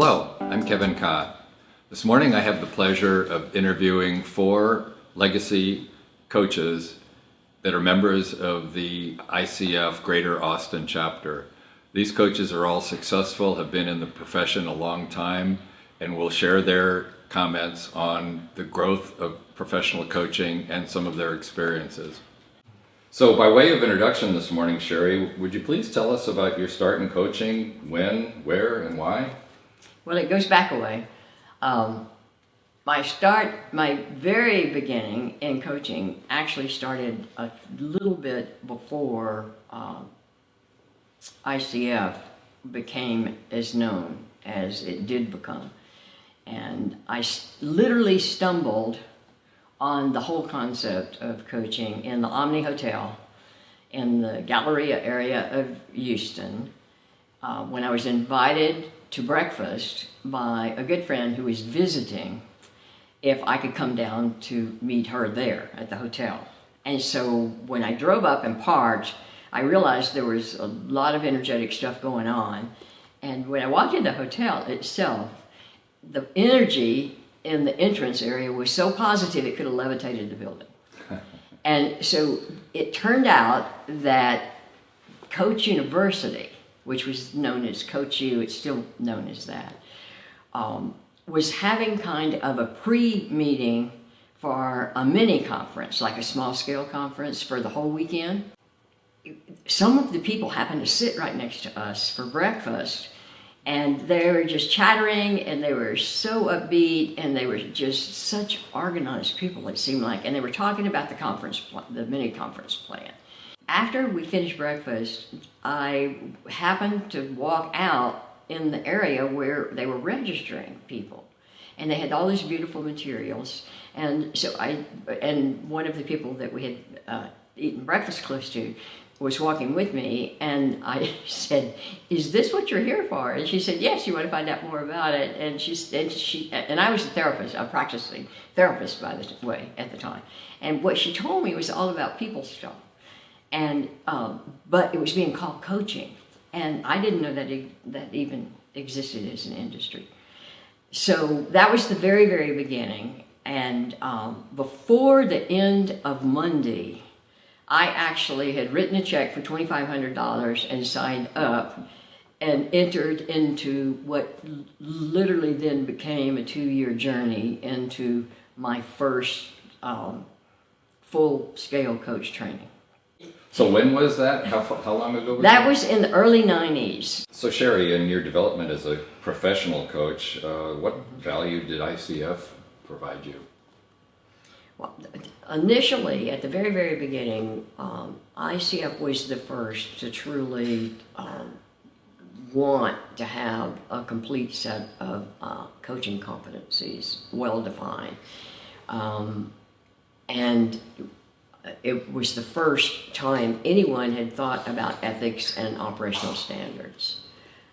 Hello, I'm Kevin Cott. This morning I have the pleasure of interviewing 4 legacy coaches that are members of the ICF Greater Austin chapter. These coaches are all successful, have been in the profession a long time, and will share their comments on the growth of professional coaching and some of their experiences. So by way of introduction this morning, Sherry, would you please tell us about your start in coaching, when, where, and why? Well, it goes back a way. My very beginning in coaching actually started a little bit before ICF became as known as it did become. And I literally stumbled on the whole concept of coaching in the Omni Hotel in the Galleria area of Houston when I was invited to breakfast by a good friend who was visiting if I could come down to meet her there at the hotel. And so when I drove up and parked, I realized there was a lot of energetic stuff going on. And when I walked in the hotel itself, the energy in the entrance area was so positive it could have levitated the building. And so it turned out that Coach University, which was known as Coach U, it's still known as that, was having kind of a pre-meeting for a mini conference, like a small scale conference for the whole weekend. Some of the people happened to sit right next to us for breakfast, and they were just chattering, and they were so upbeat, and they were just such organized people, it seemed like, and they were talking about the mini conference plan. After we finished breakfast, I happened to walk out in the area where they were registering people, and they had all these beautiful materials. And so and one of the people that we had eaten breakfast close to was walking with me, and I said, "Is this what you're here for?" And she said, "Yes, you want to find out more about it." And I was a therapist, a practicing therapist, by the way, at the time. And what she told me was all about people stuff. And but it was being called coaching, and I didn't know that even existed as an industry. So that was the very, very beginning. And before the end of Monday, I actually had written a check for $2,500 and signed up and entered into what literally then became a 2-year journey into my first full-scale coach training. So when was that? How long ago was that? That was in the early 90s. So Sherry, in your development as a professional coach, what value did ICF provide you? Well, initially, at the very, very beginning, ICF was the first to truly want to have a complete set of coaching competencies, well-defined. And it was the first time anyone had thought about ethics and operational standards.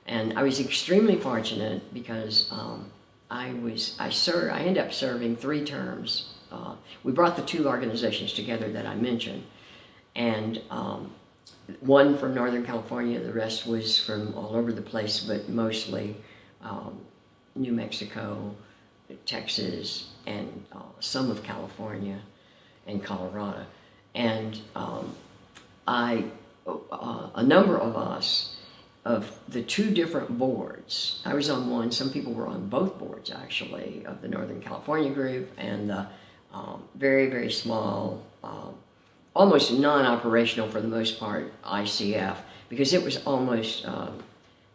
And I was extremely fortunate because I ended up serving 3 terms. We brought the 2 organizations together that I mentioned, and one from Northern California, the rest was from all over the place, but mostly New Mexico, Texas, and some of California and Colorado. And a number of us, of the 2 different boards, I was on one, some people were on both boards actually, of the Northern California group and the very, very small, almost non-operational for the most part, ICF, because it was almost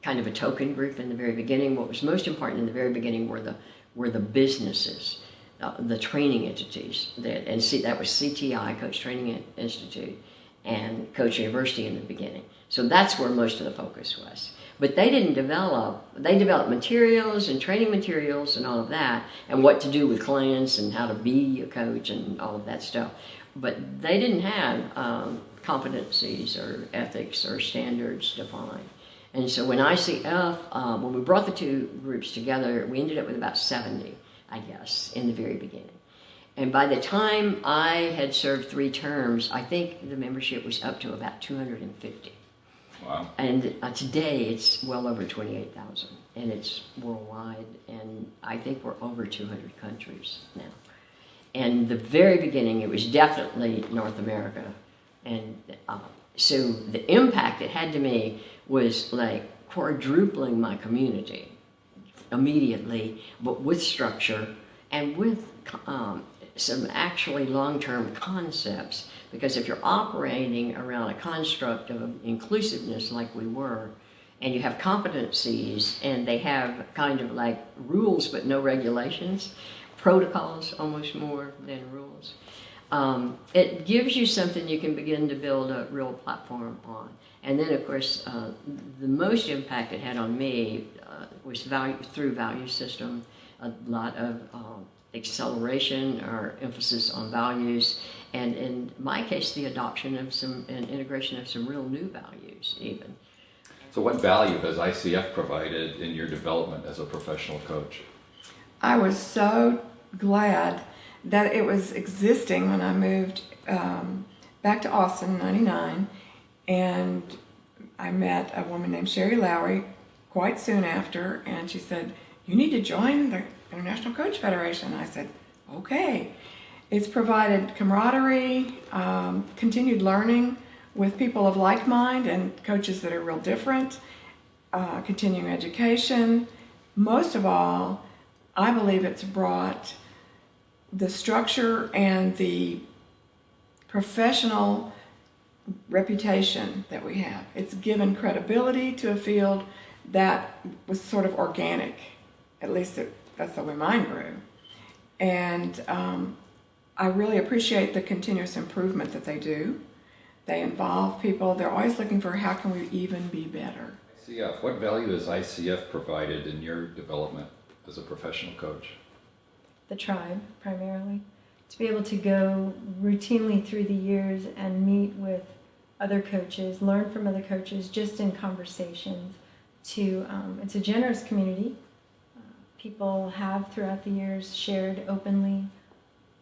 kind of a token group in the very beginning. What was most important in the very beginning were the businesses, the training entities, that was CTI, Coach Training Institute, and Coach University in the beginning. So that's where most of the focus was. But they developed materials and training materials and all of that, and what to do with clients and how to be a coach and all of that stuff. But they didn't have competencies or ethics or standards defined. And so when ICF, when we brought the 2 groups together, we ended up with about 70, I guess, in the very beginning. And by the time I had served 3 terms, I think the membership was up to about 250. Wow. And today it's well over 28,000, and it's worldwide, and I think we're over 200 countries now. And the very beginning, it was definitely North America, and so the impact it had to me was like quadrupling my community immediately, but with structure and with some actually long-term concepts. Because if you're operating around a construct of inclusiveness like we were, and you have competencies and they have kind of like rules but no regulations, protocols almost more than rules, it gives you something you can begin to build a real platform on. And then of course, the most impact it had on me was through value system, a lot of acceleration or emphasis on values, and in my case the adoption of some and integration of some real new values even. So what value has ICF provided in your development as a professional coach? I was so glad that it was existing when I moved back to Austin in '99, and I met a woman named Lowry quite soon after, and she said, "You need to join the International Coach Federation." I said, "Okay." It's provided camaraderie, continued learning with people of like mind and coaches that are real different, continuing education. Most of all, I believe it's brought the structure and the professional reputation that we have. It's given credibility to a field that was sort of organic. At least that's the way mine grew. And I really appreciate the continuous improvement that they do. They involve people. They're always looking for how can we even be better. ICF, what value has ICF provided in your development as a professional coach? The tribe, primarily. To be able to go routinely through the years and meet with other coaches, learn from other coaches, just in conversations. It's a generous community. People have throughout the years shared openly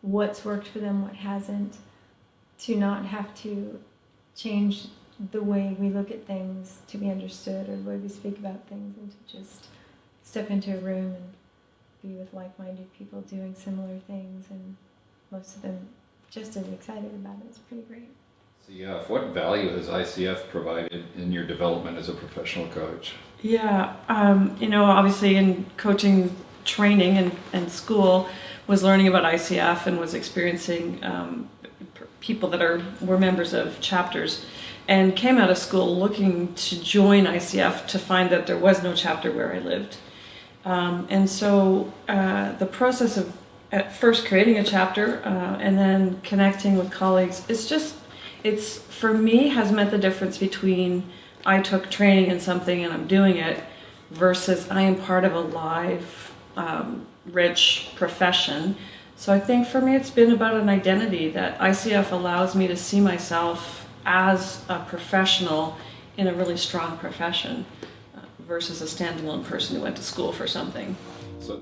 what's worked for them, what hasn't, to not have to change the way we look at things to be understood or the way we speak about things, and to just step into a room and be with like-minded people doing similar things, and most of them just as excited about it. It's pretty great. ICF, what value has ICF provided in your development as a professional coach? Yeah, obviously in coaching training and school, was learning about ICF and was experiencing people that were members of chapters, and came out of school looking to join ICF to find that there was no chapter where I lived. And so the process of at first creating a chapter and then connecting with colleagues, it's for me has meant the difference between I took training in something and I'm doing it versus I am part of a live, rich profession. So I think for me it's been about an identity that ICF allows me to see myself as a professional in a really strong profession versus a standalone person who went to school for something. So